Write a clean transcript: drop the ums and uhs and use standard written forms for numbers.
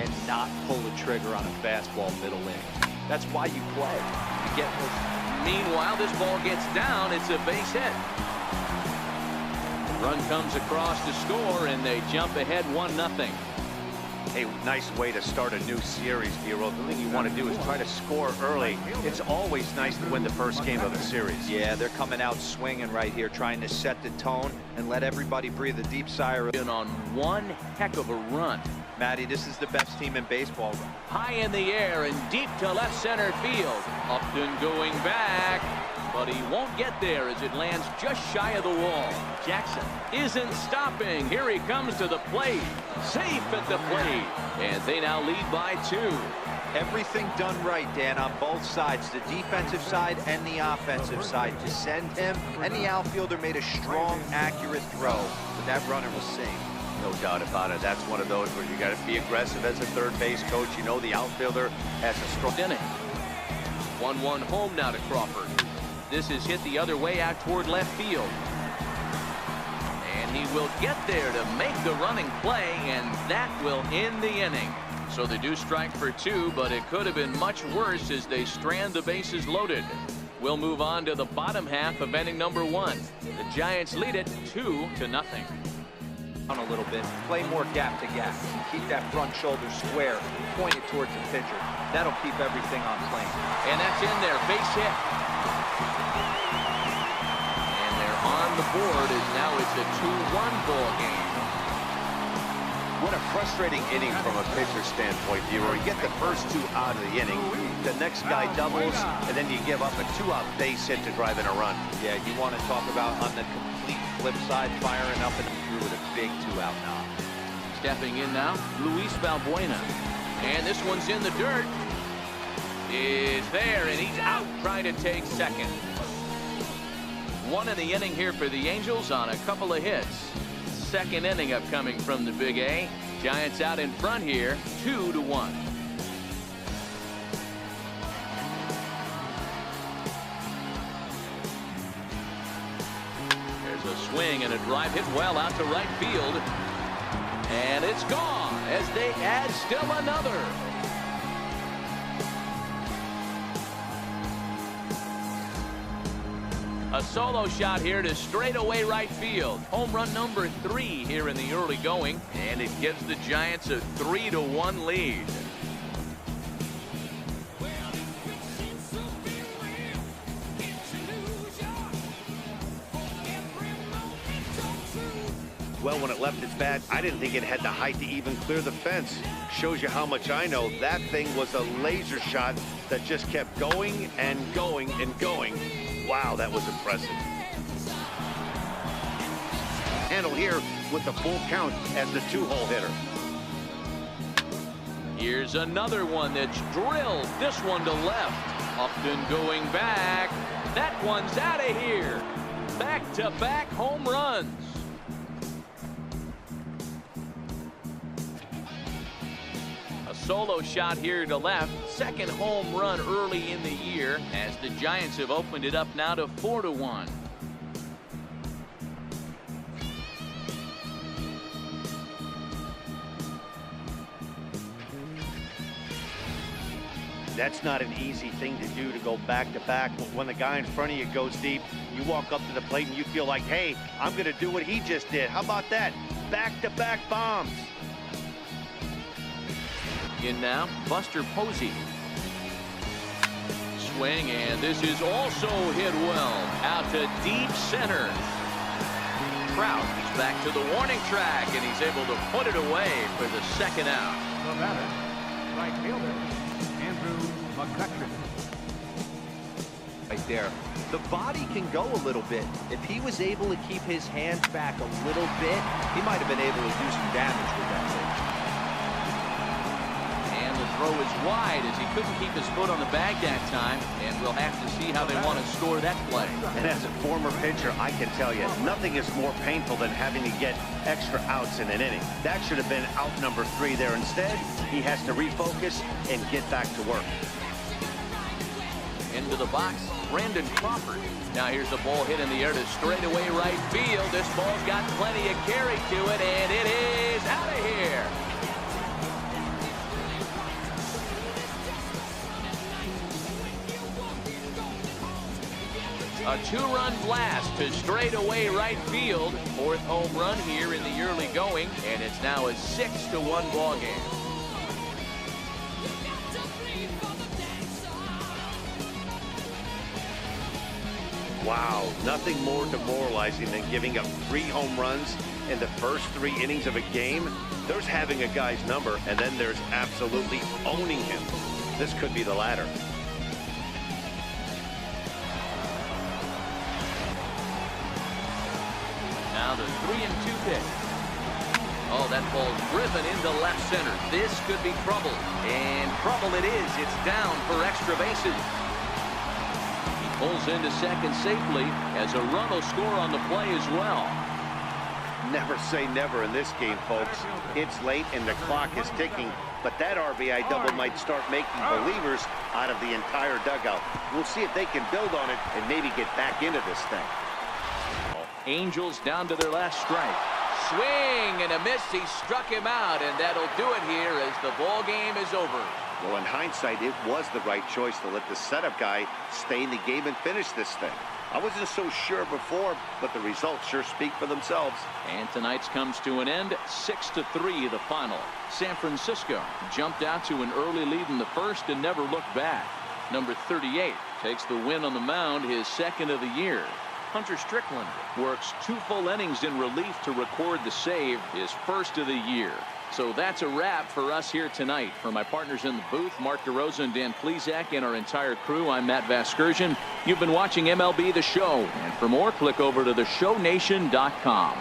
and not pull the trigger on a fastball middle inning. That's why you play. You get this. Meanwhile, this ball gets down. It's a base hit. The run comes across to score, and they jump ahead 1-0. Hey, nice way to start a new series, Bureau. The thing you want to do is try to score early. It's always nice to win the first game of a series. Yeah, they're coming out swinging right here, trying to set the tone and let everybody breathe a deep sigh of relief. On one heck of a run. Matty, this is the best team in baseball. High in the air and deep to left center field. Upton going back, but he won't get there as it lands just shy of the wall. Jackson isn't stopping. Here he comes to the plate. Safe at the plate. And they now lead by 2. Everything done right, Dan, on both sides, the defensive side and the offensive side, to send him, and the outfielder made a strong, accurate throw, but that runner was safe. No doubt about it. That's one of those where you got to be aggressive as a third base coach. You know the outfielder has a strong inning. 1-1 home now to Crawford. This is hit the other way out toward left field. And he will get there to make the running play, and that will end the inning. So they do strike for 2, but it could have been much worse as they strand the bases loaded. We'll move on to the bottom half of inning number 1. The Giants lead it 2-0. On a little bit, play more gap to gap, keep that front shoulder square, point it towards the pitcher. That'll keep everything on plane. And that's in there, base hit. And they're on the board as now it's a 2-1 ball game. What a frustrating inning from a pitcher standpoint, viewer. You get the first 2 out of the inning, the next guy doubles, and then you give up a 2-out base hit to drive in a run. Yeah, you want to talk about on the complete flip side, firing up and through with a big 2-out knock. Stepping in now, Luis Valbuena. And this one's in the dirt. Is there, and he's out trying to take second. 1 in the inning here for the Angels on a couple of hits. Second inning upcoming from the Big A. Giants out in front here, 2-1. There's a swing and a drive hit well out to right field. And it's gone as they add still another. A solo shot here to straightaway right field. Home run number 3 here in the early going, and it gives the Giants a 3-1 lead. Well, when it left its bat, I didn't think it had the height to even clear the fence. Shows you how much I know. That thing was a laser shot that just kept going and going and going. Wow, that was impressive. Handle here with the full count as the 2-hole hitter. Here's another one that's drilled. This one to left. Upton going back. That one's out of here. Back-to-back home runs. Solo shot here to left. Second home run early in the year as the Giants have opened it up now to 4-1. That's not an easy thing to do, to go back-to-back. But when the guy in front of you goes deep, you walk up to the plate and you feel like, hey, I'm going to do what he just did. How about that? Back-to-back bombs. In now, Buster Posey. Swing, and this is also hit well. Out to deep center. Trout is back to the warning track, and he's able to put it away for the second out. The batter, right fielder, Andrew McCutcheon. Right there. The body can go a little bit. If he was able to keep his hands back a little bit, he might have been able to do some damage with that pitch. Throw is wide as he couldn't keep his foot on the bag that time, and we'll have to see how they want to score that play. And as a former pitcher, I can tell you, nothing is more painful than having to get extra outs in an inning. That should have been out number 3 there. Instead, he has to refocus and get back to work. Into the box, Brandon Crawford. Now here's the ball hit in the air to straightaway right field. This ball's got plenty of carry to it, and it is out of here. A 2-run blast to straightaway right field. 4th home run here in the early going, and it's now a 6-1 ball game. Wow, nothing more demoralizing than giving up 3 home runs in the first 3 innings of a game. There's having a guy's number, and then there's absolutely owning him. This could be the latter. Now the 3-2 pitch. Oh, that ball's driven into left center. This could be trouble. And trouble it is. It's down for extra bases. He pulls into second safely as a run will score on the play as well. Never say never in this game, folks. It's late and the clock is ticking, but that RBI double might start making believers out of the entire dugout. We'll see if they can build on it and maybe get back into this thing. Angels down to their last strike. Swing and a miss. He struck him out, and that'll do it here as the ball game is over. Well, in hindsight, it was the right choice to let the setup guy stay in the game and finish this thing. I wasn't so sure before, but the results sure speak for themselves. And tonight's comes to an end. 6-3 the final. San Francisco jumped out to an early lead in the first and never looked back. Number 38 takes the win on the mound, his 2nd of the year. Hunter Strickland works 2 full innings in relief to record the save, his 1st of the year. So that's a wrap for us here tonight. For my partners in the booth, Mark DeRosa and Dan Plesac, and our entire crew, I'm Matt Vasgersian. You've been watching MLB The Show. And for more, click over to theshownation.com.